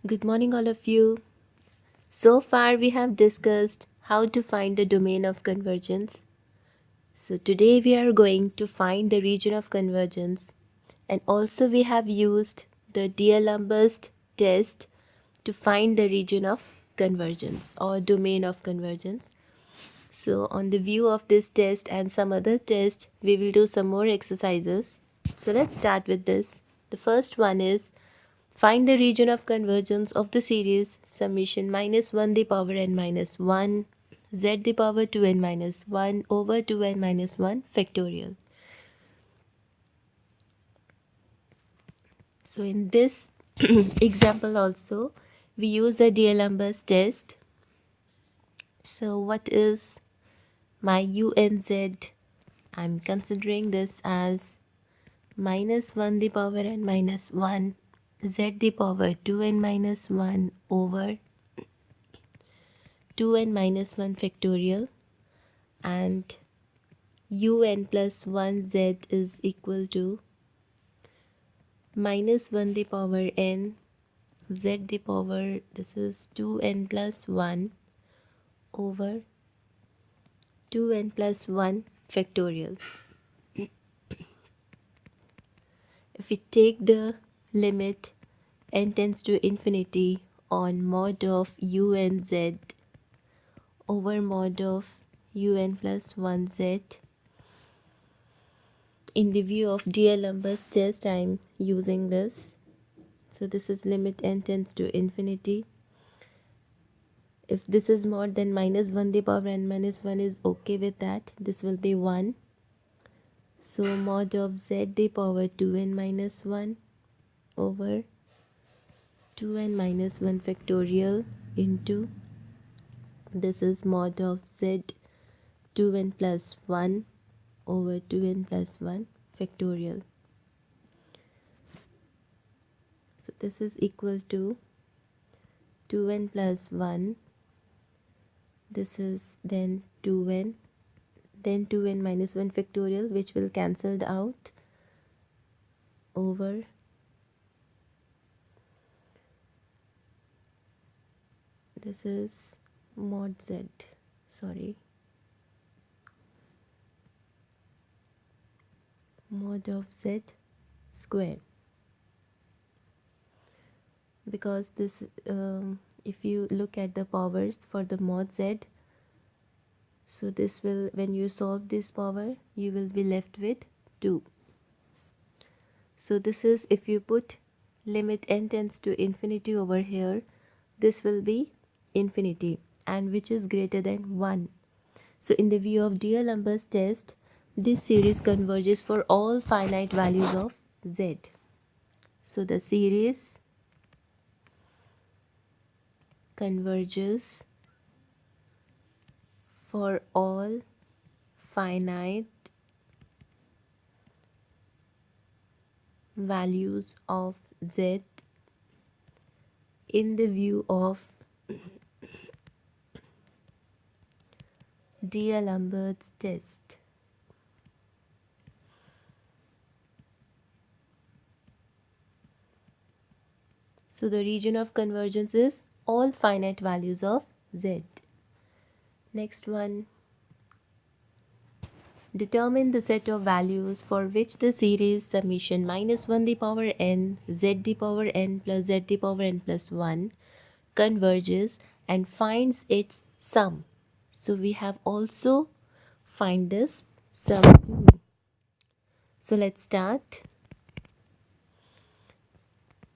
Good morning, all of you. So far, we have discussed how to find the domain of convergence. So, today we are going to find the region of convergence, and also we have used the D'Alembert test to find the region of convergence or domain of convergence. So, on the view of this test and some other tests, we will do some more exercises. So, let's start with this. The first one is find the region of convergence of the series summation minus 1 the power n minus 1 z the power 2n minus 1 over 2n minus 1 factorial. So in this example also we use the D'Alembert test. So what is my unz? I'm considering this as minus 1 the power n minus 1 z the power 2n minus 1 over 2n minus 1 factorial, and un plus 1z is equal to minus 1 the power n z the power, this is 2n plus 1 over 2n plus 1 factorial. If we take the limit n tends to infinity on mod of unz over mod of un plus 1z, in the view of D'Alembert's test, I am using this. So this is limit n tends to infinity. If this is more than minus 1 the power n minus 1 is okay with that. This will be 1. So mod of z the power 2n minus 1 over 2n minus 1 factorial into, this is mod of z 2n plus 1 over 2n plus 1 factorial. So this is equal to 2n plus 1, this is then 2n, then 2n minus 1 factorial, which will cancelled out, over this is mod z, mod of z square, because this if you look at the powers for the mod z, so this will, when you solve this power, you will be left with 2. So this is, if you put limit n tends to infinity over here, this will be infinity, and which is greater than 1. So in the view of D'Alembert's test, this series converges for all finite values of z. So the series converges for all finite values of z in the view of D'Alembert's test. So the region of convergence is all finite values of z. Next one. Determine the set of values for which the series summation minus 1 the power n z the power n plus z the power n plus 1 converges and finds its sum. So we have also find this sum. So let's start.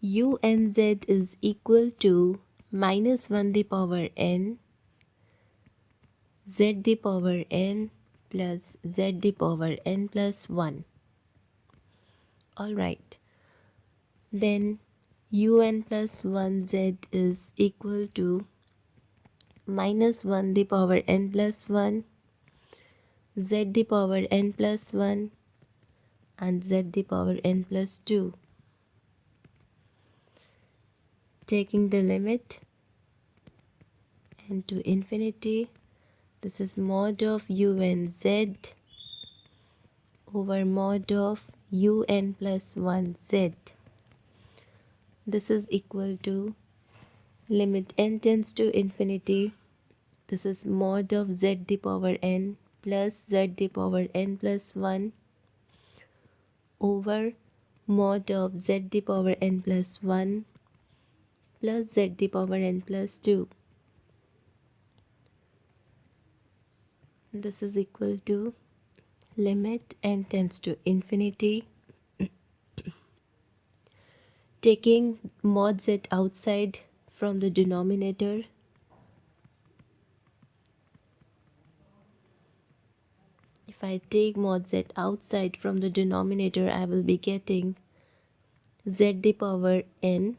unz is equal to minus 1 the power n z the power n plus z the power n plus 1. Alright. Then un plus 1z is equal to minus 1 the power n plus 1 z the power n plus 1 and z the power n plus 2. Taking the limit n to infinity, this is mod of unz over mod of un plus 1z. This is equal to limit n tends to infinity. This is mod of z the power n plus z the power n plus 1 over mod of z the power n plus 1 plus z the power n plus 2. This is equal to limit n tends to infinity. Taking mod z outside from the denominator, if I take mod z outside from the denominator, I will be getting z the power n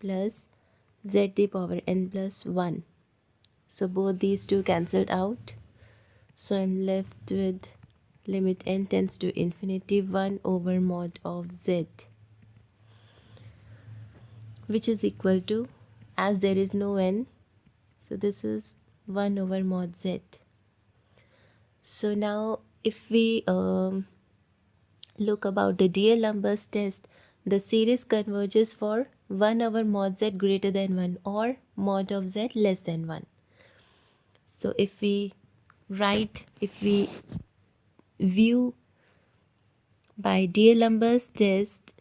plus z the power n plus 1. So both these two cancelled out. So I'm left with limit n tends to infinity 1 over mod of z, which is equal to, as there is no n, so this is 1 over mod z. So now if we look about the D'Alembert test, the series converges for 1 over mod z greater than 1 or mod of z less than 1. So if we view by D'Alembert test,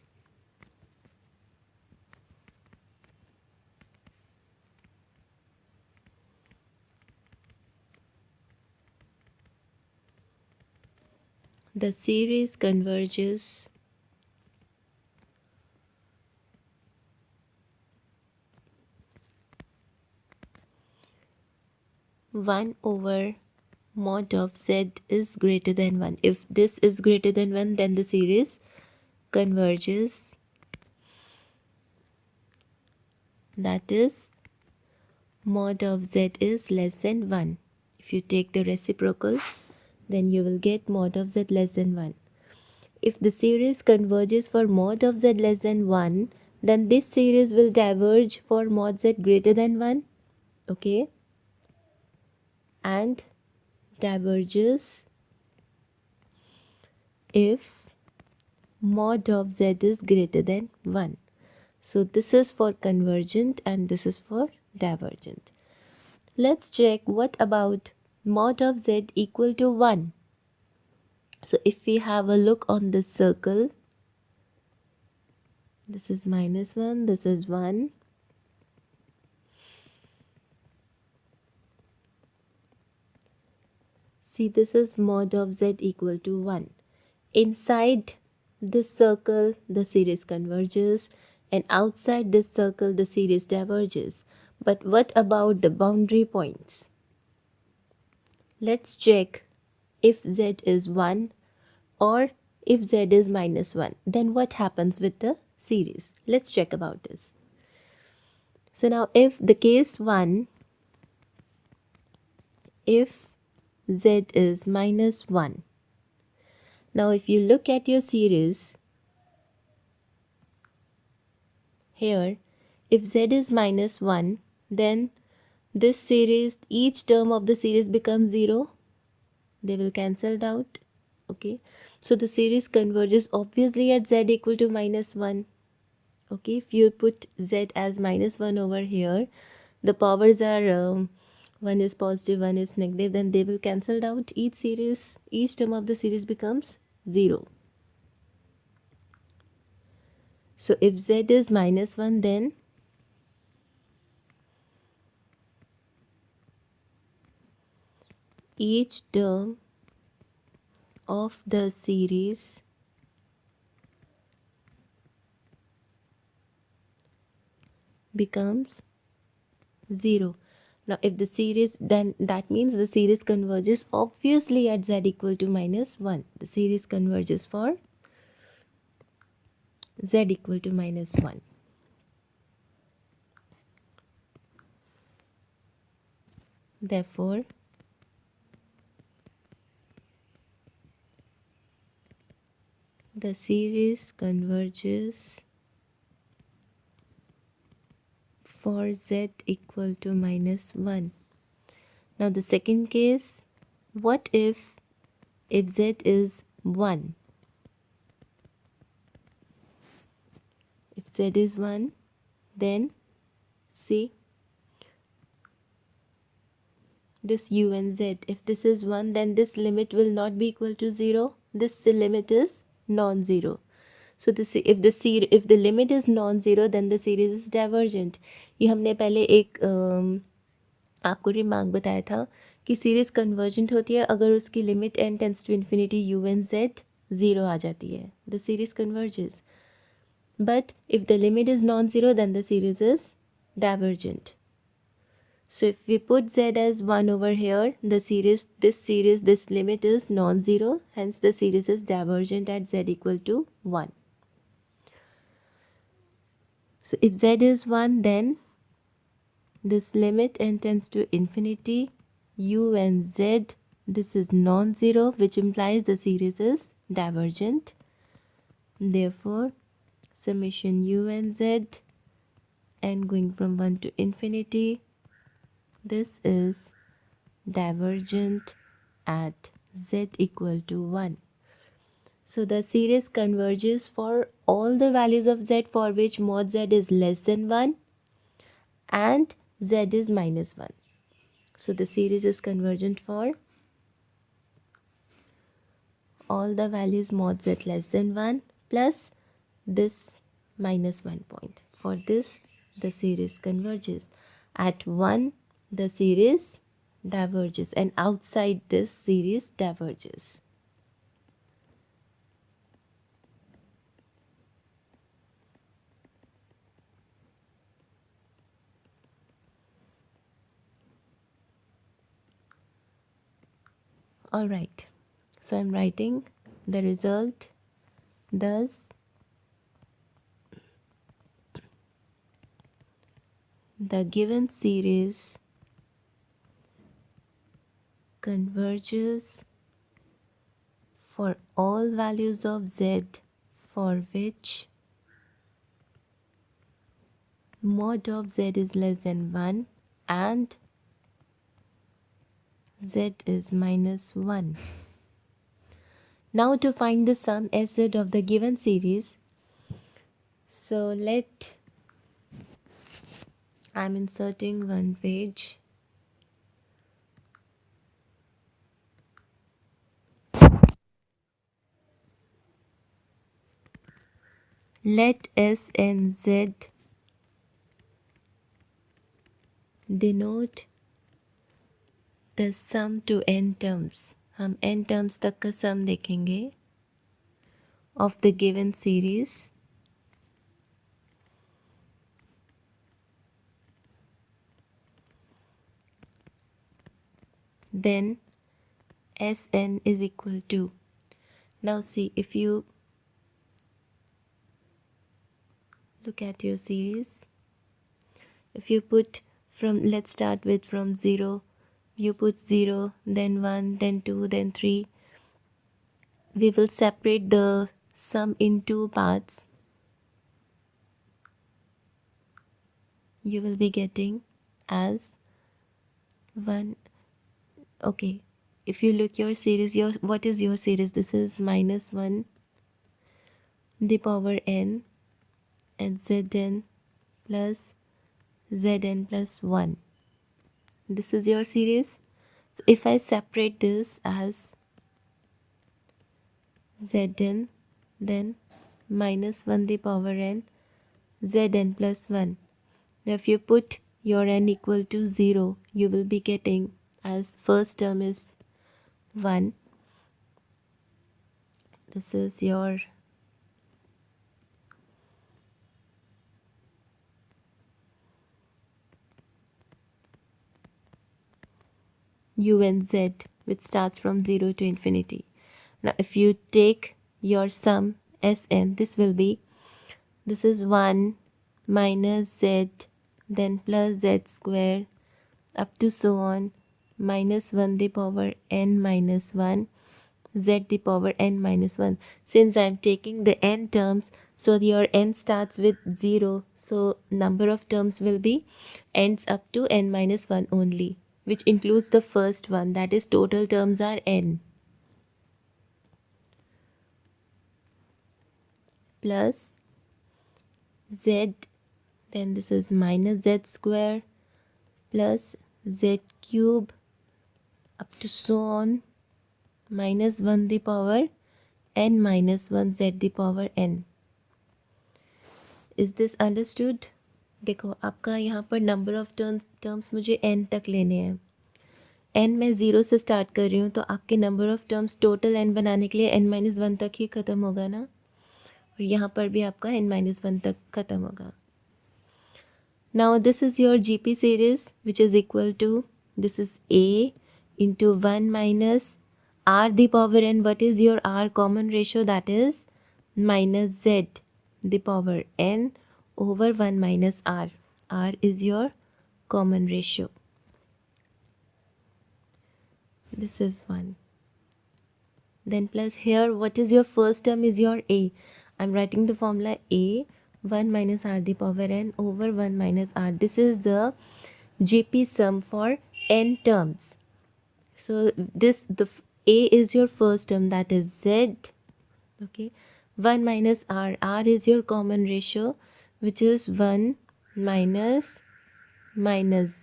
the series converges one over mod of z is greater than 1. If this is greater than 1, then the series converges. That is, mod of z is less than 1. If you take the reciprocal, then you will get mod of z less than 1. If the series converges for mod of z less than 1, then this series will diverge for mod z greater than 1. Okay? And diverges if mod of z is greater than 1. So this is for convergent and this is for divergent. Let's check what about mod of z equal to 1. So if we have a look on this circle, this is minus 1, this is 1. See, this is mod of z equal to 1. Inside this circle, the series converges, and outside this circle, the series diverges. But what about the boundary points? Let's check if z is 1 or if z is minus 1. Then what happens with the series? Let's check about this. So now if the case 1, if z is minus 1. Now if you look at your series, here, if z is minus 1, then this series, each term of the series becomes 0. They will cancel out. Okay. So the series converges obviously at z equal to minus 1. Okay. If you put z as minus 1 over here, the powers are 1 is positive, 1 is negative, then they will cancel out. Each term of the series becomes 0. So if z is minus 1, then each term of the series becomes 0. Now if the series, then that means the series converges obviously at z equal to minus 1. The series converges for z equal to minus 1. Therefore, the series converges for z equal to minus 1. Now the second case, what if z is 1? If z is 1, then see, this u and z. If this is 1, then this limit will not be equal to 0. This limit is non-zero. So if the limit is non-zero, then the series is divergent. ये हमने पहले एक आपको remark बताया था कि series convergent होती है अगर उसकी limit n tends to infinity u and z 0 आ जाती है. The series converges. But if the limit is non-zero, then the series is divergent. So if we put z as 1 over here, this limit is non-zero, hence the series is divergent at z equal to 1. So if z is 1, then this limit n tends to infinity, u and z, this is non-zero, which implies the series is divergent. Therefore, summation u and z and going from 1 to infinity, this is divergent at z equal to 1. So the series converges for all the values of z for which mod z is less than 1 and z is minus 1. So the series is convergent for all the values mod z less than 1 plus this minus 1 point. For this, the series converges. At 1, the series diverges, and outside this series diverges. Alright, so I'm writing the result. Thus, the given series converges for all values of z for which mod of z is less than 1 and z is minus 1. Now to find the sum Sz of the given series, so I'm inserting one page. Let S and Z denote the sum to n terms. हम n terms तक का sum देखेंगे of the given series. Then Sn is equal to, now see, if you look at your series, if you put from, let's start with from 0, you put 0, then 1, then 2, then 3. We will separate the sum in two parts. You will be getting as 1. Okay, if you look your series, what is your series? This is minus 1 the power n and zn plus zn plus 1. This is your series. So if I separate this as zn, then minus 1 the power n, zn plus 1. Now if you put your n equal to 0, you will be getting as first term is 1. This is your u and z, which starts from 0 to infinity. Now if you take your sum Sn, this is 1 minus z, then plus z square, up to so on, minus 1 the power n minus 1, z the power n minus 1. Since I am taking the n terms, so your n starts with 0, so number of terms will be ends up to n minus 1 only, which includes the first one, that is total terms are n, plus z, then this is minus z square plus z cube up to so on minus 1 the power n minus 1 z the power n. Is this understood? देखो आपका यहाँ पर number of terms मुझे n तक लेने हैं. n मैं 0 से स्टार्ट कर रही हूँ, तो आपके number of terms total n बनाने के लिए n माइनस 1 तक ही ख़त्म होगा ना, और यहाँ पर भी आपका n माइनस 1 तक ख़त्म होगा. Now this is your GP series, which is equal to, this is a into 1 minus r the power n. What is your r common ratio? That is minus z the power n over 1 minus r. R is your common ratio. This is 1. Then plus here, what is your first term is your a. I'm writing the formula a 1 minus r the power n over 1 minus r. This is the GP sum for n terms. So a is your first term, that is z. Okay, 1 minus r. R is your common ratio, which is 1 minus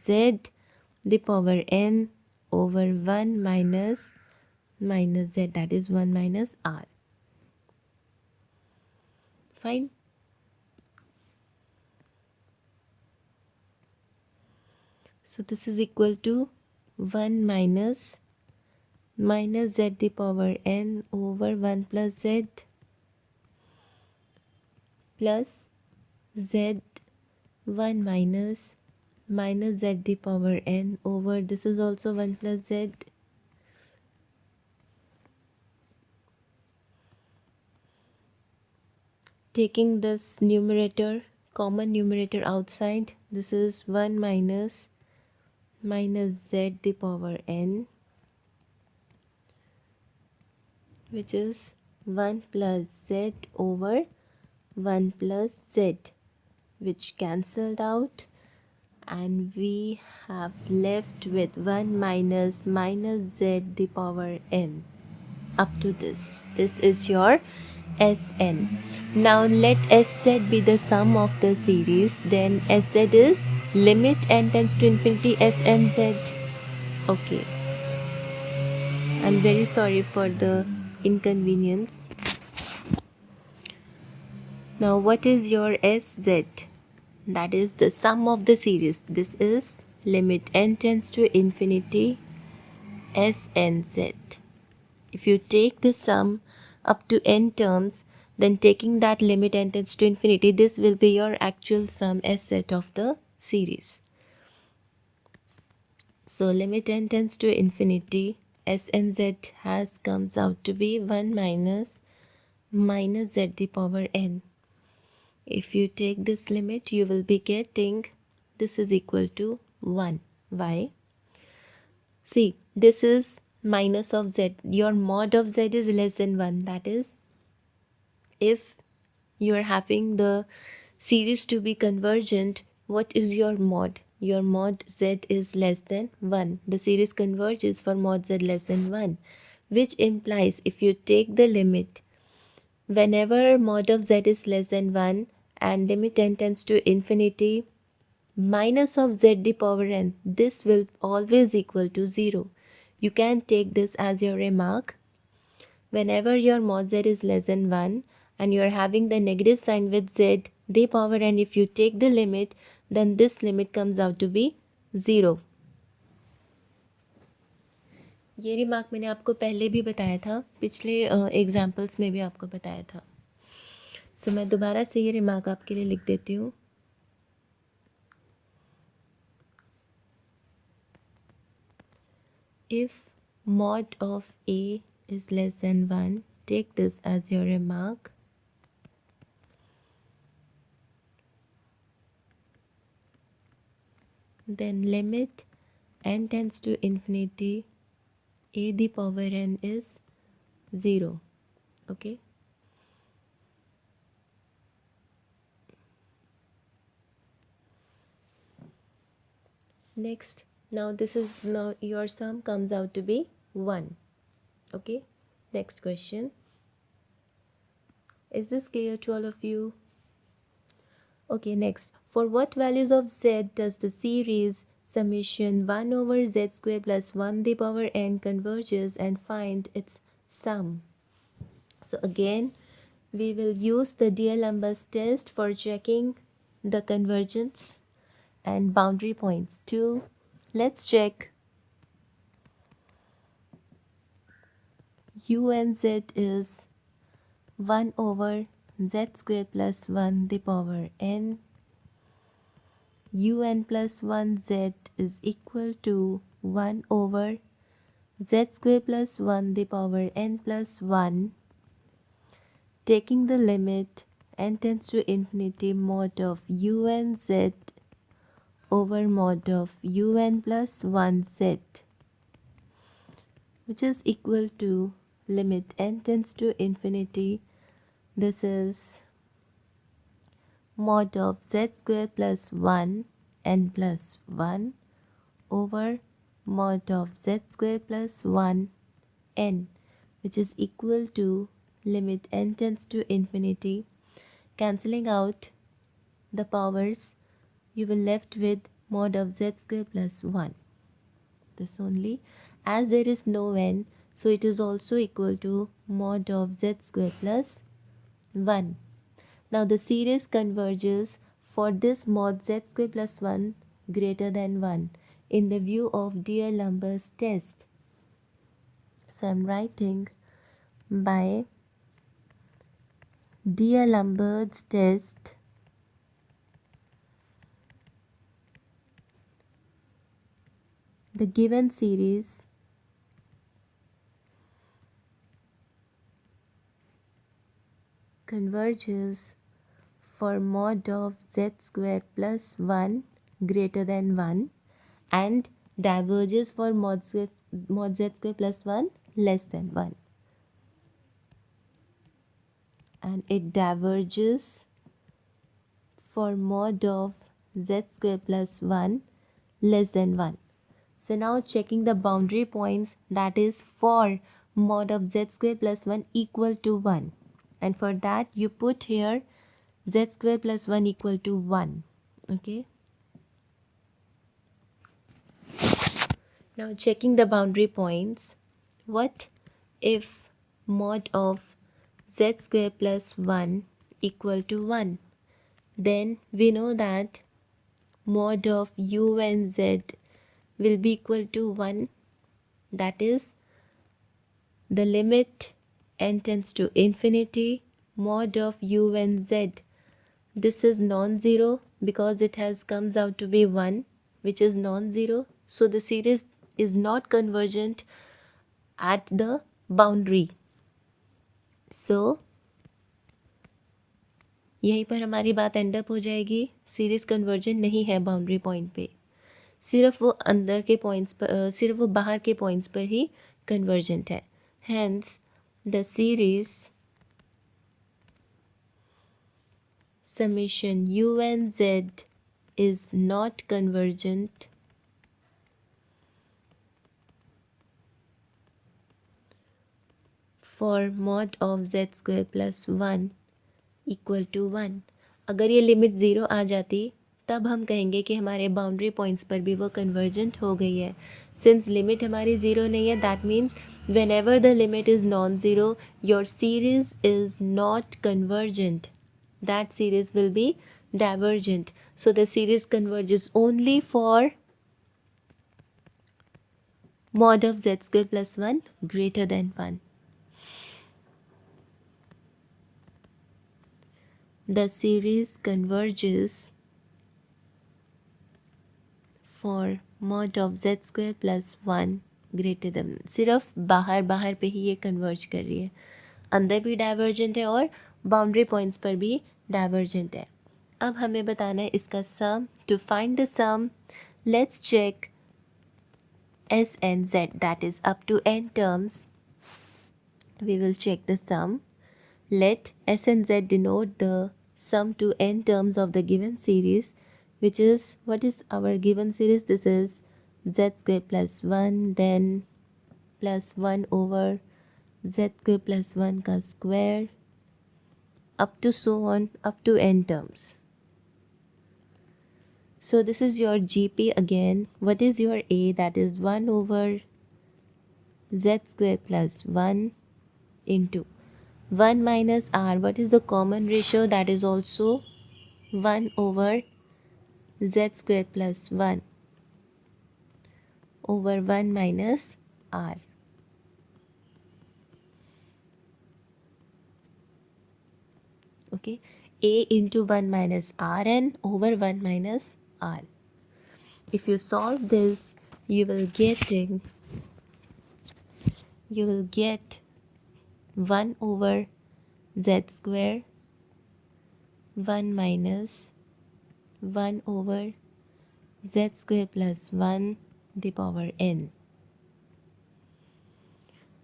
z the power n over 1 minus z, that is 1 minus r. Fine. So this is equal to 1 minus z the power n over 1 plus z plus z 1 minus z the power n over, this is also 1 plus z taking this numerator, common numerator outside, this is 1 minus z the power n, which is 1 plus z over 1 plus z, which cancelled out, and we have left with 1 minus z the power n up to this. This is your Sn. Now let Sz be the sum of the series. Then Sz is limit n tends to infinity Snz. Okay. I'm very sorry for the inconvenience. Now what is your Sz? That is the sum of the series. This is limit n tends to infinity Snz. If you take the sum up to n terms, then taking that limit n tends to infinity, this will be your actual sum Sz of the series. So limit n tends to infinity, Snz comes out to be 1 minus z the power n. If you take this limit, you will be getting this is equal to 1. Why? See, this is minus of z. Your mod of z is less than 1. That is, if you are having the series to be convergent, what is your mod? Your mod z is less than 1. The series converges for mod z less than 1, which implies if you take the limit, whenever mod of z is less than 1 and limit n tends to infinity, minus of z the power n, this will always equal to 0. You can take this as your remark. Whenever your mod z is less than 1 and you are having the negative sign with z the power n, if you take the limit, then this limit comes out to be 0. ये remark मैंने आपको पहले भी बताया था, पिछले examples में भी आपको बताया था. सो मैं दोबारा से ये रिमार्क आपके लिए लिख देती हूँ. If mod of a is less than 1, take this as your remark. Then limit n tends to infinity, a the power n is 0. Okay. Next, now this is, now your sum comes out to be 1. Okay. Next question. Is this clear to all of you? Okay, next. For what values of z does the series summation 1 over z square plus 1 the power n converges and find its sum. So again, we will use the D'Alembert test for checking the convergence and boundary points too. Let's check. U and z is 1 over z square plus 1 the power n. Un plus 1z is equal to 1 over z square plus 1 the power n plus 1. Taking the limit n tends to infinity, mod of un z over mod of un plus 1z, which is equal to limit n tends to infinity. This is mod of z square plus 1 n plus 1 over mod of z square plus 1 n, which is equal to limit n tends to infinity. Cancelling out the powers, you will left with mod of z square plus 1. This only. As there is no n, so it is also equal to mod of z square plus 1. Now the series converges for this mod z square plus 1 greater than 1 in the view of D'Alembert's test. So I am writing by D'Alembert's test, the given series converges for mod of z square plus 1 greater than 1 and diverges for mod z square plus 1 less than 1. And it diverges for mod of z square plus 1 less than 1. So now checking the boundary points, that is for mod of z square plus 1 equal to 1. And for that you put here z square plus 1 equal to 1. Okay. Now checking the boundary points, what if mod of z square plus 1 equal to 1? Then we know that mod of u and z will be equal to 1. That is the limit n tends to infinity, mod of u and z. This is non-zero because it has comes out to be 1, which is non-zero. So the series is not convergent at the boundary. So यहीं पर हमारी बात and up हो जाएगी. Series convergent नहीं है boundary point पे, सिर्फ वो अंदर के पॉइंट्स पर, सिर्फ वो बाहर के पॉइंट्स पर ही कन्वर्जेंट है. Hence the series summation u and z is not convergent for mod of z square plus 1 equal to 1. अगर ये लिमिट ज़ीरो आ जाती तब हम कहेंगे कि हमारे बाउंड्री पॉइंट्स पर भी वो कन्वर्जेंट हो गई है. सिंस लिमिट हमारी ज़ीरो नहीं है, that means when ever the limit is non zero your series is not convergent. That series will be divergent. So the series converges only for mod of z square plus 1 greater than 1. The series converges for mod of z square plus 1 greater than. सिर्फ बाहर बाहर पे ही ये converge कर रही है, अंदर भी डाइवर्जेंट है और बाउंड्री पॉइंट्स पर भी डाइवर्जेंट है. अब हमें बताना है इसका sum. To find the sum, let's check s and z, that is up to n terms. We will check the sum. Let s and z denote the sum to n terms of the given series, which is, what is our given series? This is z square plus 1, then plus 1 over z square plus 1 का square, up to so on, up to n terms. So this is your GP again. What is your A? That is 1 over z square plus 1 into 1 minus r. What is the common ratio? That is also 1 over z square plus 1 over 1 minus r. Okay, A into 1 minus Rn over 1 minus R. If you solve this, you will get 1 over z square 1 minus 1 over z square plus 1 the power n.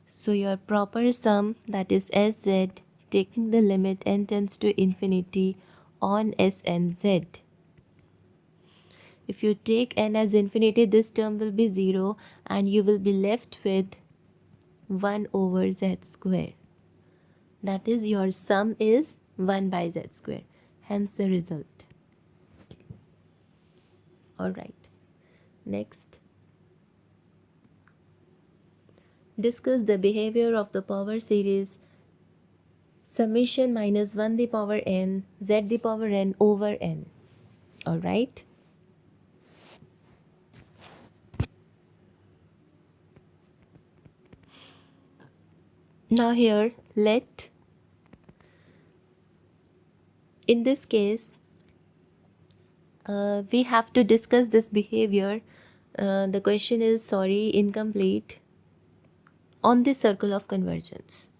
So your proper sum, that is Sz, taking the limit n tends to infinity on S and z. If you take n as infinity, this term will be 0 and you will be left with 1 over z square. That is, your sum is 1 by z square. Hence the result. Alright. Next. Discuss the behavior of the power series summation minus 1 the power n, z the power n over n. Alright. Now here, in this case, we have to discuss this behavior. The question is, incomplete, on the circle of convergence.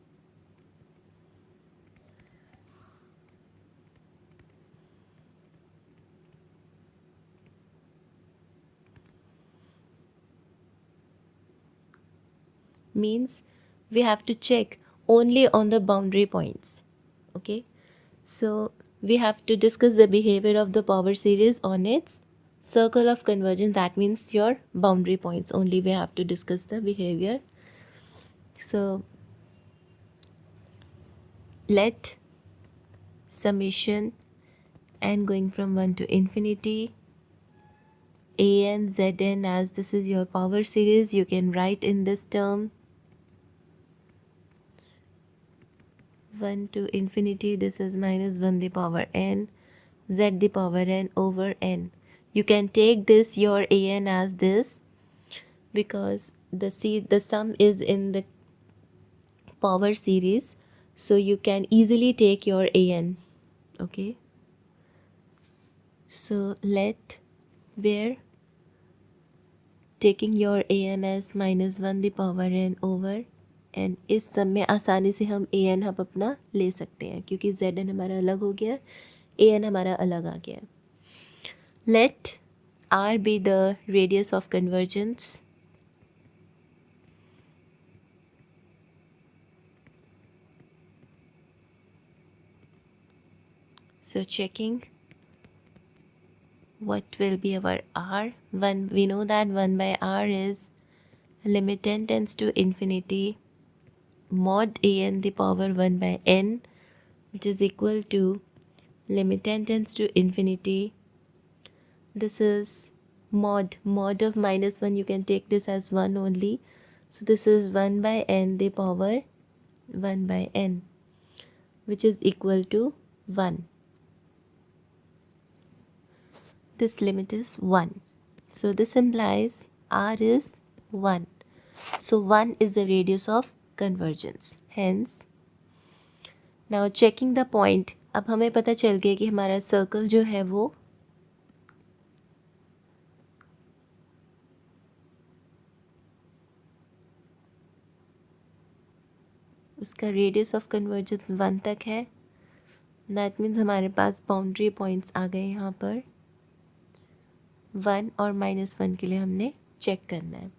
Means we have to check only on the boundary points. Okay, so we have to discuss the behavior of the power series on its circle of convergence. That means your boundary points only we have to discuss the behavior. So let summation n going from 1 to infinity an zn, as this is your power series, you can write in this term 1 to infinity, this is minus 1 the power n, z the power n over n. You can take this your an as this because the sum is in the power series, so you can easily take your an. Okay, so let where taking your an as minus 1 the power n over n, इस सब में आसानी से हम an हम अपना ले सकते हैं क्योंकि zn हमारा अलग हो गया, an हमारा अलग आ गया. Let r be the radius of convergence. So checking what will be our r. We know that 1 by r is limit n tends to infinity mod an the power 1 by n, which is equal to limit n tends to infinity. This is mod of minus 1, you can take this as 1 only. So this is 1 by n the power 1 by n, which is equal to 1. This limit is 1. So this implies r is 1. So 1 is the radius of convergence. Hence, now checking the point, अब हमें पता चल गया कि हमारा circle जो है वो उसका रेडियस ऑफ कन्वर्जेंस 1 तक है. दैट मीन्स हमारे पास बाउंड्री पॉइंट्स आ गए यहाँ पर 1 और -1 के लिए हमने चेक करना है.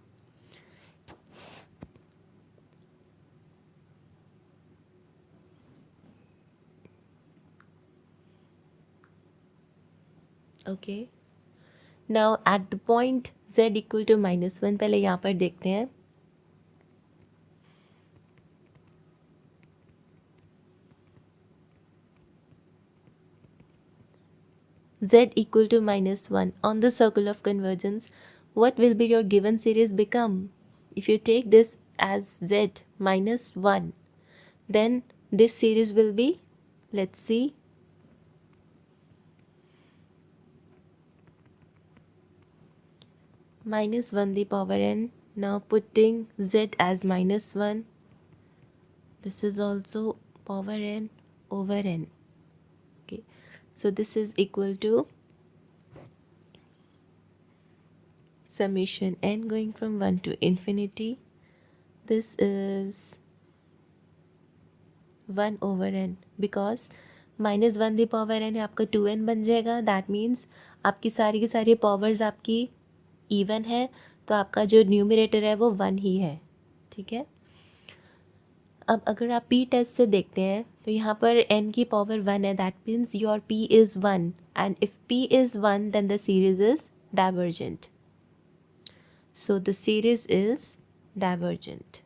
Okay, now at the point z equal to -1, पहले यहाँ पर देखते हैं. z equal to minus 1 on the circle of convergence, what will be your given series become? If you take this as z minus 1, then this series will be, let's see, minus 1 the power n. Now putting z as minus 1, this is also power n over n. Okay, so this is equal to summation n going from 1 to infinity. This is 1 over n, because minus 1 the power n आपका 2n बन जाएगा. That means आपकी सारी की सारी powers आपकी even है, तो आपका जो न्यूमरेटर है वो 1 ही है. ठीक है. अब अगर आप पी टेस्ट से देखते हैं तो यहाँ पर n की पावर 1 है. That means your p is 1, and if p is 1 then the series is divergent. So the series is divergent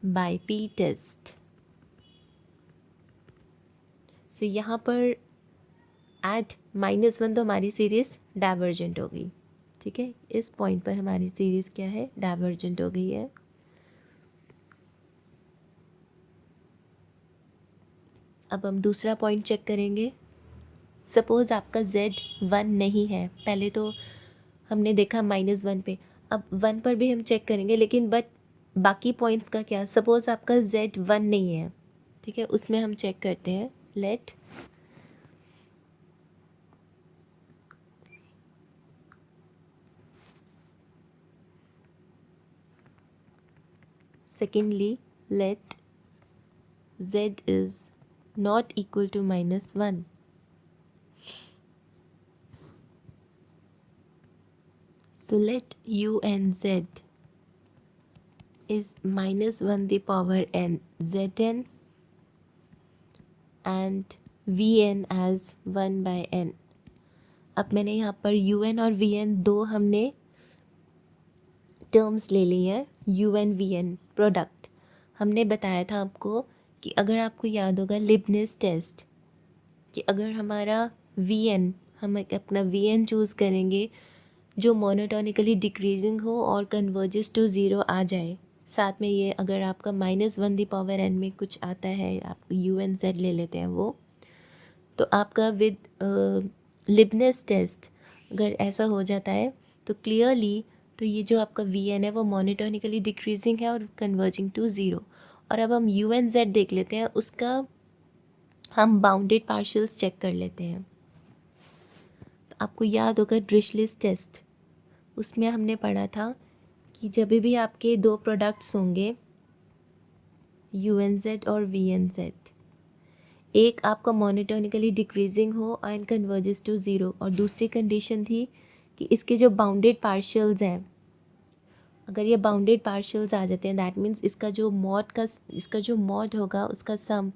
by P test. So यहाँ पर at -1 तो हमारी सीरीज डाइवर्जेंट हो गई. ठीक है, इस पॉइंट पर हमारी सीरीज क्या है, डाइवर्जेंट हो गई है. अब हम दूसरा पॉइंट चेक करेंगे. सपोज़ आपका z 1 नहीं है. पहले तो हमने देखा -1 पे, अब 1 पर भी हम चेक करेंगे, लेकिन बट बाकी पॉइंट्स का क्या. सपोज़ आपका z 1 नहीं है. ठीक है, उसमें हम चेक करते हैं. Let secondly let z is not equal to -1. So let u and z is -1 the power n zn and vn as 1 by n. अब मैंने यहाँ पर un और vn दो हमने टर्म्स ले ली हैं. un vn प्रोडक्ट हमने बताया था आपको कि अगर आपको याद होगा लिबनिज टेस्ट, कि अगर हमारा vn, हम अपना vn चूज़ करेंगे जो मोनोटोनिकली डिक्रीजिंग हो और कन्वर्जेस टू ज़ीरो आ जाए. साथ में ये अगर आपका -1 दी पावर n में कुछ आता है, आप यू एन जेड ले लेते हैं वो, तो आपका विद लिबनिज टेस्ट अगर ऐसा हो जाता है तो क्लियरली तो ये जो आपका वी एन है वो मोनोटोनिकली डिक्रीजिंग है और कन्वर्जिंग टू ज़ीरो. और अब हम यू एन जेड देख लेते हैं, उसका हम बाउंडेड पार्शियल्स चेक कर लेते हैं. तो आपको याद होगा ड्रिशलिस टेस्ट, उसमें हमने पढ़ा था कि जब भी आपके दो प्रोडक्ट्स होंगे यू एन जेड और वी एन जेड, एक आपका मोनोटोनिकली डिक्रीजिंग हो एंड कन्वर्जेस टू ज़ीरो, और दूसरी कंडीशन थी कि इसके जो बाउंडेड पार्शियल्स हैं, अगर ये बाउंडेड पार्शियल्स आ जाते हैं दैट मीन्स इसका जो मॉड होगा उसका sum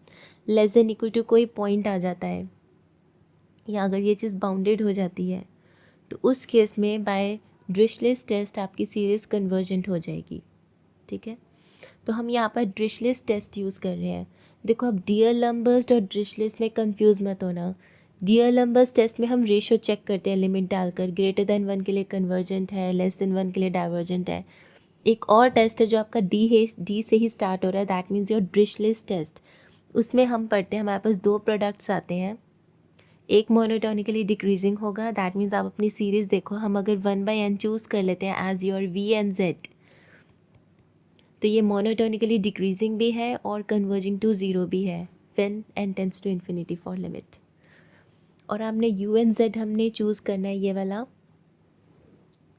less than equal to कोई पॉइंट आ जाता है, या अगर ये चीज़ बाउंडेड हो जाती है तो उस केस में बाय ड्रिशलिस टेस्ट आपकी सीरीज़ कन्वर्जेंट हो जाएगी. ठीक है, तो हम यहाँ पर ड्रिशलिस टेस्ट यूज़ कर रहे हैं. देखो अब डियरलम्बर्स और ड्रिशलिस में कंफ्यूज मत होना. डियरलम्बर्स टेस्ट में हम रेशो चेक करते हैं लिमिट डालकर, ग्रेटर देन 1 के लिए कन्वर्जेंट है, लेस देन 1 के लिए डाइवर्जेंट है. एक और टेस्ट है जो आपका डी से ही स्टार्ट हो रहा है, दैट मीन्स योर ड्रिशलिस टेस्ट. उसमें हम पढ़ते हैं, हमारे पास दो प्रोडक्ट्स आते हैं, एक मोनोटोनिकली डिक्रीजिंग होगा, दैट मीन्स आप अपनी सीरीज़ देखो, हम अगर 1/n चूज़ कर लेते हैं as your v n z, तो ये मोनोटोनिकली डिक्रीजिंग भी है और कन्वर्जिंग टू ज़ीरो भी है when n tends to infinity for limit. और हमने यू एन जेड हमने चूज़ करना है ये वाला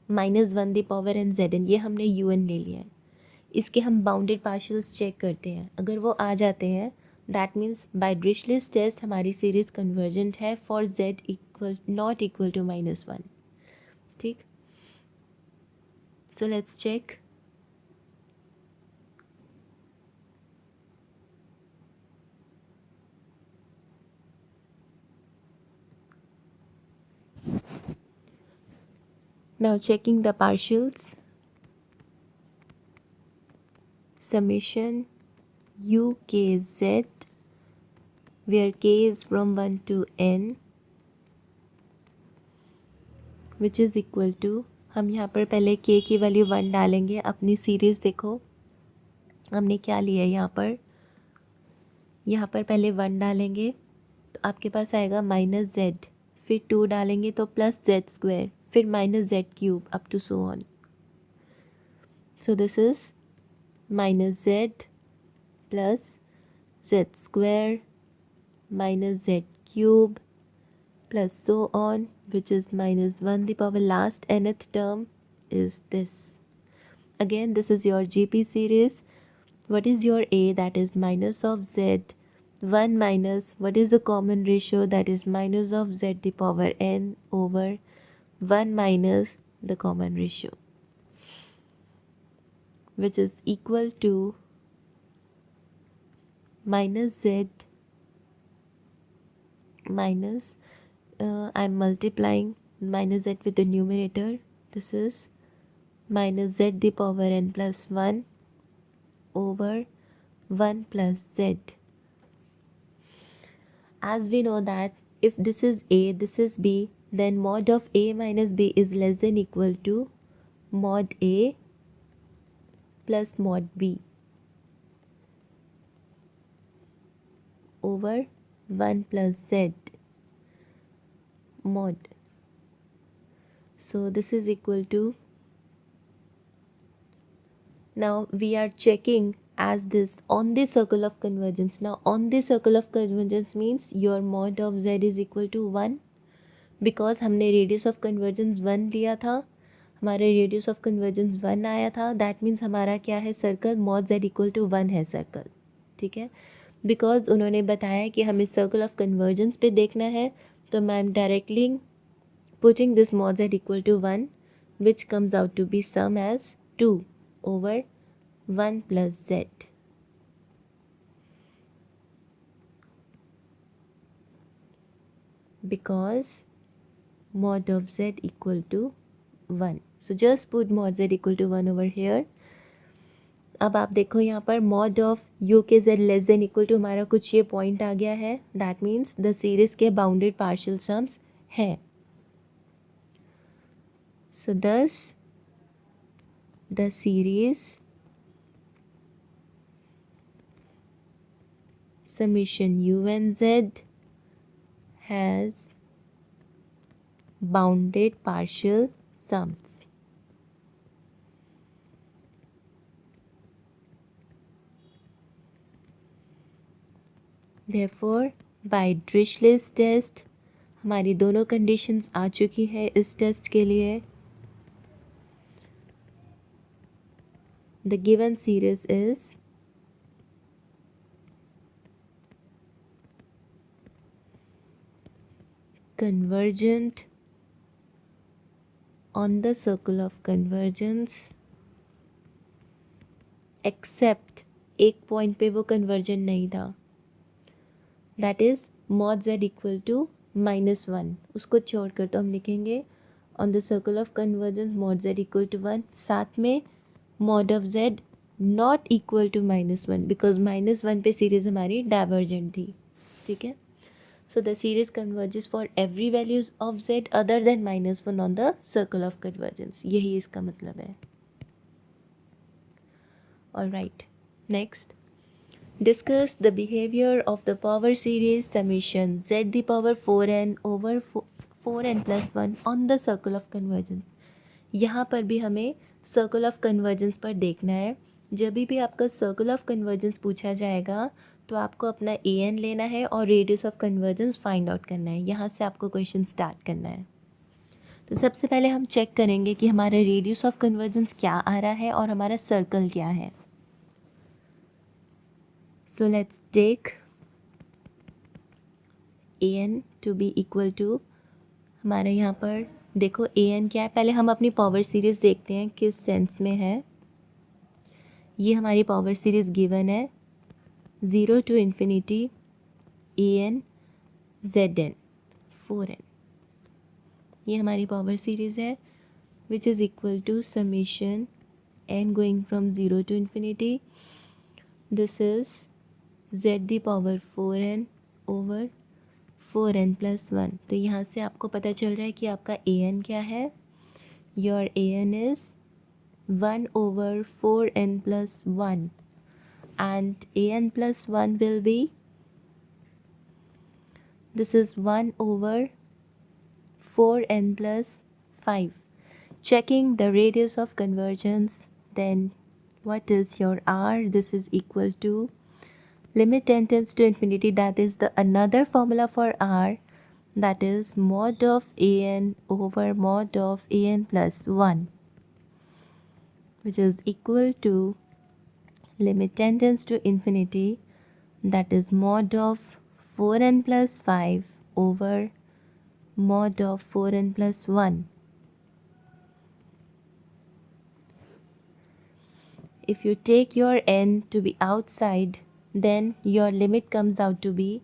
-1 the power n z n, ये हमने यू एन ले लिया है. इसके हम बाउंडेड पार्शियल्स चेक करते हैं, अगर वो आ जाते हैं that means by Dirichlet test हमारी सीरीज़ कन्वर्जेंट है for z equal not equal to -1. ठीक, so let's check. Now checking the partials. Summation u k z where k is from 1 to n, which is equal to, हम यहाँ पर पहले k की value 1 डालेंगे. अपनी series देखो हमने क्या लिया है यहाँ पर पहले 1 डालेंगे तो आपके पास आएगा माइनस जेड, फिर 2 डालेंगे तो प्लस जेड स्क्वायर, फिर minus z cube up to so on. So this is minus z plus z square minus z cube plus so on, which is minus 1 the power last nth term is this. Again, this is your GP series. What is your a? That is minus of z. 1 minus, what is the common ratio? That is minus of z the power n over 1 minus the common ratio, which is equal to minus z minus, I'm multiplying minus z with the numerator. This is minus z the power n plus 1 over 1 plus z. As we know that if this is a, this is b, then mod of a minus b is less than equal to mod a plus mod b over 1 plus z mod. So this is equal to, now we are checking as this on the circle of convergence. Now on the circle of convergence means your mod of z is equal to 1, because हमने radius of convergence 1 लिया था, हमारे radius of convergence 1 आया था. That means हमारा क्या है circle, mod z equal to 1 है सर्कल. ठीक है, बिकॉज उन्होंने बताया कि हमें सर्कल ऑफ कन्वर्जेंस पे देखना है, तो मैं am directly putting this mod z equal to 1, which comes out to be sum as 2 over 1 plus z. Because mod of z equal to 1. So just put mod z equal to 1 over here. अब आप देखो यहाँ पर mod of u के z less than equal to हमारा कुछ ये point आ गया है. दैट मीन्स द सीरीज के बाउंडेड पार्शियल सम्स हैं. So thus the series summation u and z has bounded partial sums. Therefore, by Dirichlet's test हमारी दोनों कंडीशंस आ चुकी है इस टेस्ट के लिए. The given series is convergent on the circle of convergence except एक point पे वो कन्वर्जेंट नहीं था. That is mod z equal to -1. उसको छोड़कर तो हम लिखेंगे on the circle of convergence mod z equal to 1, साथ में mod of z not equal to -1, because -1 पे सीरीज हमारी डाइवर्जेंट थी. ठीक है, so the series converges for every values of z other than -1 on the circle of convergence. यही इसका मतलब है. All right, next discuss the behavior of the power series summation z the power 4n over 4n plus 1 on the circle of convergence. यहाँ पर भी हमें circle of convergence पर देखना है. जब भी आपका सर्कल ऑफ कन्वर्जेंस पूछा जाएगा तो आपको अपना an लेना है और radius of convergence find out करना है. यहाँ से आपको क्वेश्चन स्टार्ट करना है. तो सबसे पहले हम चेक करेंगे कि हमारा रेडियस ऑफ कन्वर्जेंस क्या आ रहा है और हमारा सर्कल क्या है. So let's take an to be equal to, हमारे यहाँ पर देखो an क्या है. पहले हम अपनी पावर सीरीज देखते हैं किस सेंस में है. ये हमारी पावर सीरीज गिवन है 0 to infinity an zn 4n. ये हमारी पावर सीरीज है which is equal to summation n going from 0 to infinity. This is z the power 4n over 4n+1। तो यहाँ से आपको पता चल रहा है कि आपका an क्या है। Your an is 1/4n+1 and an+1 will be, this is 1/4n+5. Checking the radius of convergence, then what is your r? This is equal to limit n tends to infinity, that is the another formula for r, that is mod of an over mod of an+1, which is equal to limit n tends to infinity, that is mod of 4n+5 over mod of 4n+1. If you take your n to be outside, then your limit comes out to be,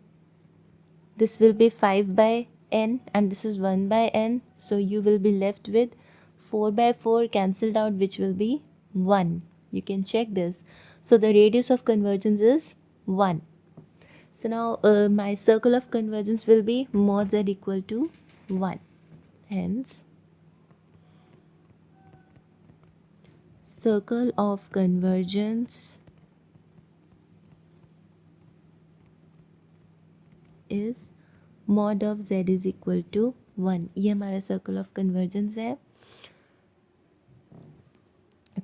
this will be 5 by n and this is 1 by n, so you will be left with 4 by 4 cancelled out, which will be 1. You can check this. So the radius of convergence is 1. So now my circle of convergence will be mod z equal to 1. Hence circle of convergence is mod of z is equal to 1. ये हमारा circle of convergence है।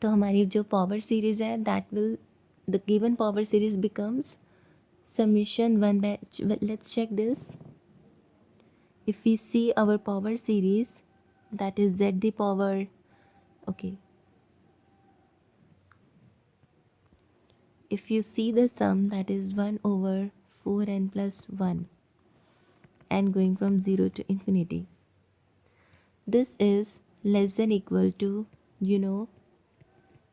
तो हमारी जो power series है, that will, the given power series becomes summation 1 by, let's check this. If we see our power series, that is z the power, okay, if you see the sum, that is 1/4n+1 and going from 0 to infinity. This is less than equal to,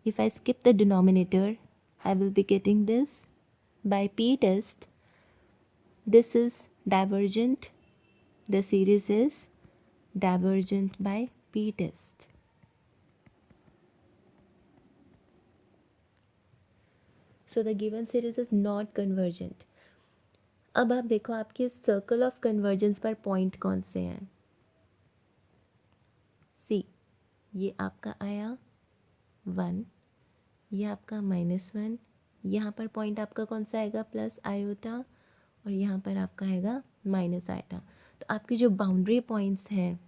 if I skip the denominator, I will be getting this by p test. This is divergent. The series is divergent by p test. So the given series is not convergent. अब आप देखो आपके circle of convergence पर point कौन से हैं। सी, ये आपका आया 1, ये आपका -1, यहाँ पर पॉइंट आपका कौन सा आएगा, प्लस आयोटा, और यहाँ पर आपका आएगा माइनस आयोटा। तो आपकी जो बाउंड्री पॉइंट्स हैं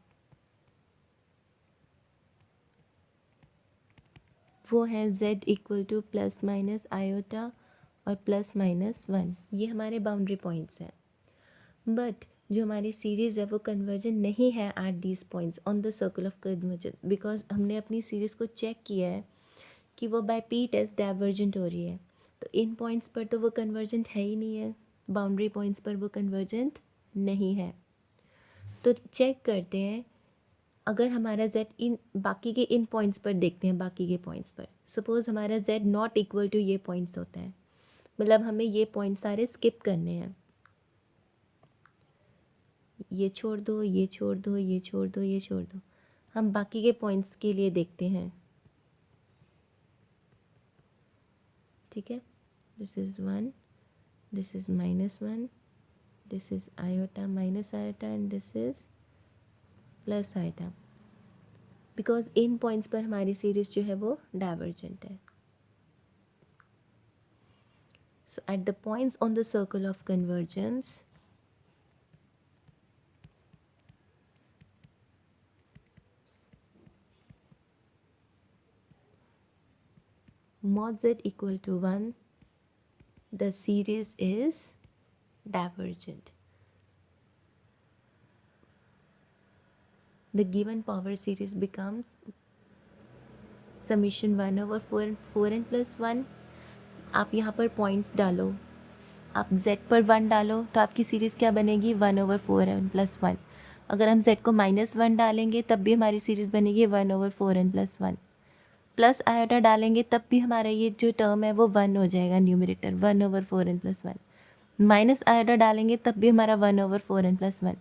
वो है z equal to plus minus iota और प्लस -1। ये हमारे बाउंड्री पॉइंट्स हैं। बट जो हमारी सीरीज़ है वो कन्वर्जेंट नहीं है at these points on the circle of convergence, because हमने अपनी सीरीज़ को चेक किया है कि वो बाय पी टेस्ट डाइवर्जेंट हो रही है। तो इन पॉइंट्स पर तो वो कन्वर्जेंट है ही नहीं है, बाउंड्री पॉइंट्स पर वो कन्वर्जेंट नहीं है। तो चेक करते हैं, अगर हमारा z इन बाकी के इन पॉइंट्स पर देखते हैं, बाकी के पॉइंट्स पर सपोज़ हमारा z नॉट इक्वल टू ये पॉइंट्स होता है, मतलब हमें ये पॉइंट सारे स्किप करने हैं। ये छोड़ दो, ये छोड़ दो, ये छोड़ दो, ये छोड़ दो। हम बाकी के पॉइंट्स के लिए देखते हैं, ठीक है। This is 1, this is -1, this is iota minus iota and this is plus iota, because इन पॉइंट्स पर हमारी सीरीज जो है वो डाइवर्जेंट है। So at the points on the circle of convergence, mod z equal to 1, the series is divergent. The given power series becomes summation 1/4n+1। आप यहाँ पर पॉइंट्स डालो, आप z पर 1 डालो तो आपकी सीरीज़ क्या बनेगी, 1/4n+1। अगर हम z को -1 डालेंगे तब भी हमारी सीरीज़ बनेगी 1/4n+1। प्लस आयोटा डालेंगे तब भी हमारा ये जो टर्म है वो 1 हो जाएगा, न्यूमरेटर 1/4n+1। माइनस आयोटा डालेंगे तब भी हमारा 1/4n+1।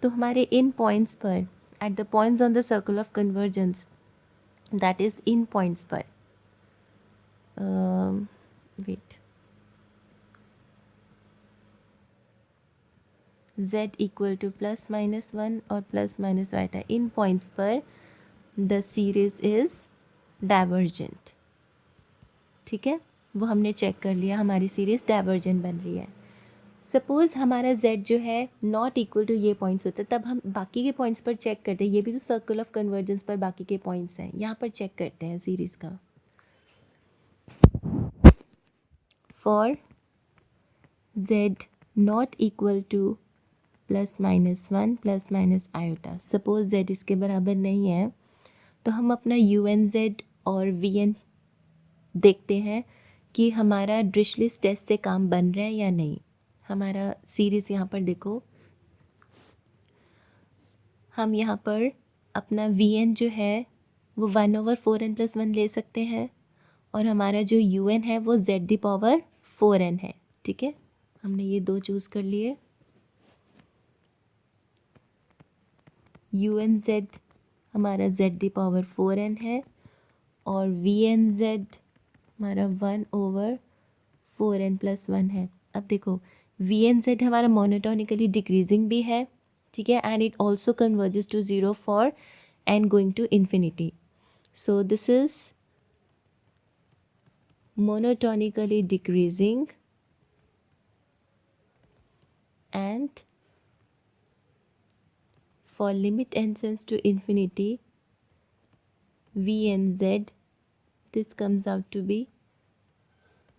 तो हमारे इन पॉइंट्स पर, at the points on the circle of convergence, that is इन पॉइंट्स पर, wait, z equal to plus minus one और प्लस माइनस आइटा, इन पॉइंट्स पर द सीरीज इज डाइवर्जेंट। ठीक है, वो हमने चेक कर लिया, हमारी सीरीज डाइवर्जेंट बन रही है। सपोज़ हमारा z जो है नॉट इक्वल टू ये पॉइंट्स होता है, तब हम बाकी के पॉइंट्स पर चेक करते हैं। ये भी तो सर्कल ऑफ कन्वर्जेंस पर बाकी के पॉइंट्स हैं, यहाँ पर चेक करते हैं सीरीज़ का। For z not equal to plus minus one plus minus iota, suppose z इसके बराबर नहीं है, तो हम अपना यू एन जेड और वी एन देखते हैं कि हमारा डिरिचलेट टेस्ट से काम बन रहा है या नहीं। हमारा सीरीज़ यहाँ पर देखो, हम यहाँ पर अपना वी एन जो है वो 1/4n + 1 ले सकते हैं, और हमारा जो यू एन है वो z⁴n है। ठीक है, हमने ये दो चूज़ कर लिए। यू एन जेड हमारा z⁴n है और वी एन जेड हमारा 1/4n + 1 है। अब देखो वी एन जेड हमारा मोनोटोनिकली डिक्रीजिंग भी है, ठीक है, and it also converges to 0 for n going to infinity. So this is monotonically decreasing and for limit n tends to infinity v and z, this comes out to be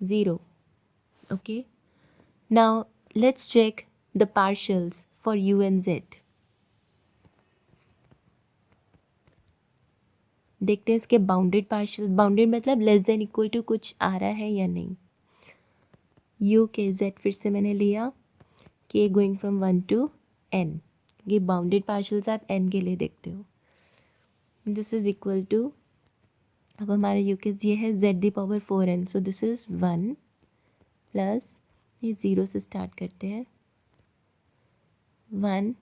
0. Okay, now let's check the partials for u and z. देखते हैं इसके bounded partial, bounded मतलब less than equal to कुछ आ रहा है या नहीं। u के z फिर से मैंने लिया k going from 1 to n, ये बाउंडेड पार्शियल्स आप n के लिए देखते हो। दिस इज इक्वल टू, अब हमारा u के ये है z⁴n, so this is 1 plus ये 0 से स्टार्ट करते हैं 1,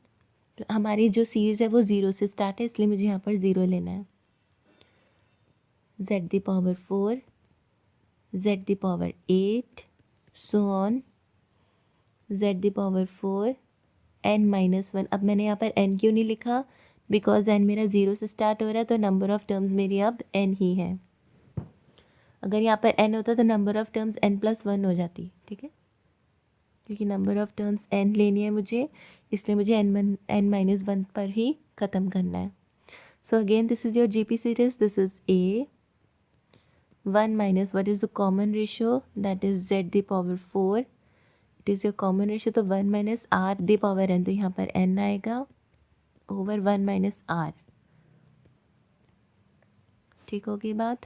हमारी जो सीरीज़ है वो 0 से स्टार्ट है, इसलिए मुझे यहाँ पर 0 लेना है। z⁴, z⁴, so on z⁴ n-1। अब मैंने यहाँ पर n क्यों नहीं लिखा, बिकॉज n मेरा 0 से स्टार्ट हो रहा है, तो नंबर ऑफ टर्म्स मेरी अब n ही है। अगर यहाँ पर n होता तो नंबर ऑफ टर्म्स n+1 हो जाती, ठीक है, क्योंकि नंबर ऑफ टर्म्स n लेनी है मुझे, इसलिए मुझे n-1 पर ही ख़त्म करना है। So again this is your GP series, this is a 1 minus what is the common ratio, that is z⁴, it is your common ratio, तो 1 minus r⁴n, तो यहाँ पर n आएगा ओवर 1 minus r। ठीक होगी बात,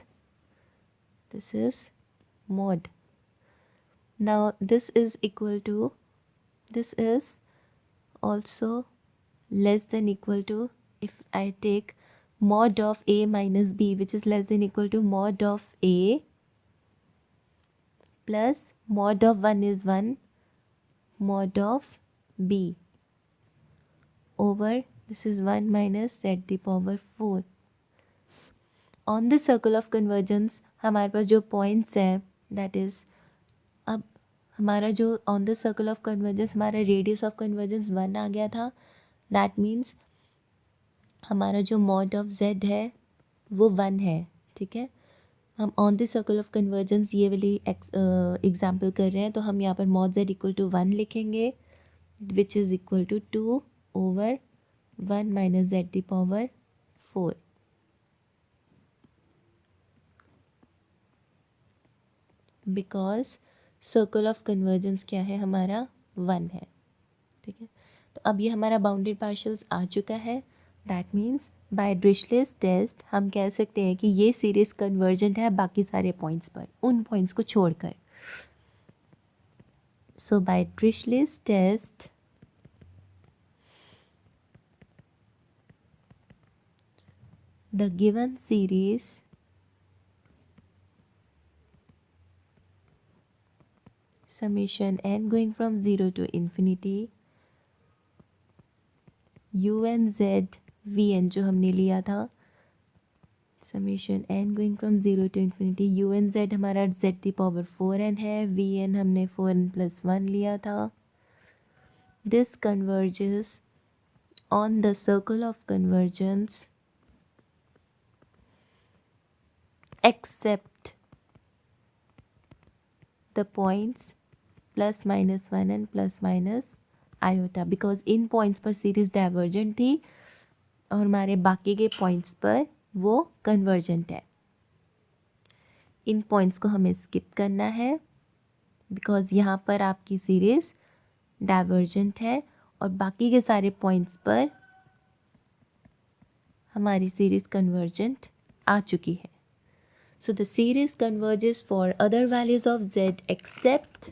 this is mod। Now this is equal to, this is also less than equal to, if I take mod of a minus b, which is less than equal to mod of a plus mod of 1 is 1 mod of b over, this is 1 minus z⁴। On the circle of convergence हमारे पास जो points हैं, that is, अब हमारा जो on the circle of convergence हमारा radius of convergence 1 आ गया था, that means हमारा जो मॉड ऑफ z है वो 1 है। ठीक है, हम on the circle of convergence ये वाली एग्जाम्पल कर रहे हैं, तो हम यहाँ पर मॉड z = 1 लिखेंगे, which is equal to 2 over 1 minus z⁴। Because circle of convergence क्या है हमारा 1 है। ठीक है, तो अब ये हमारा बाउंडेड पार्शियल्स आ चुका है, that means by Dirichlet test हम कह सकते हैं कि ये सीरीज कन्वर्जेंट है बाकी सारे पॉइंट्स पर, उन पॉइंट्स को छोड़कर। So by Dirichlet test the given series summation n going from 0 to infinity u n z v n जो हमने लिया था, summation n going from 0 to infinity u n z हमारा z⁴n है, v n हमने 4n + 1 लिया था, this converges on the circle of convergence except the points plus minus 1 and plus minus iota, because in points पर series divergent थी और हमारे बाकी के पॉइंट्स पर वो कन्वर्जेंट है. इन पॉइंट्स को हमें स्किप करना है बिकॉज यहाँ पर आपकी सीरीज डाइवर्जेंट है और बाकी के सारे पॉइंट्स पर हमारी सीरीज कन्वर्जेंट आ चुकी है. So the series converges for other values of z except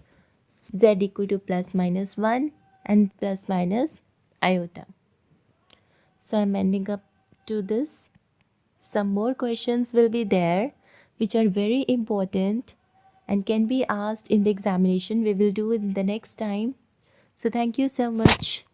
z equal to plus minus 1 and plus minus iota. So I'm ending up to this. Some more questions will be there which are very important and can be asked in the examination. We will do it the next time. So thank you so much.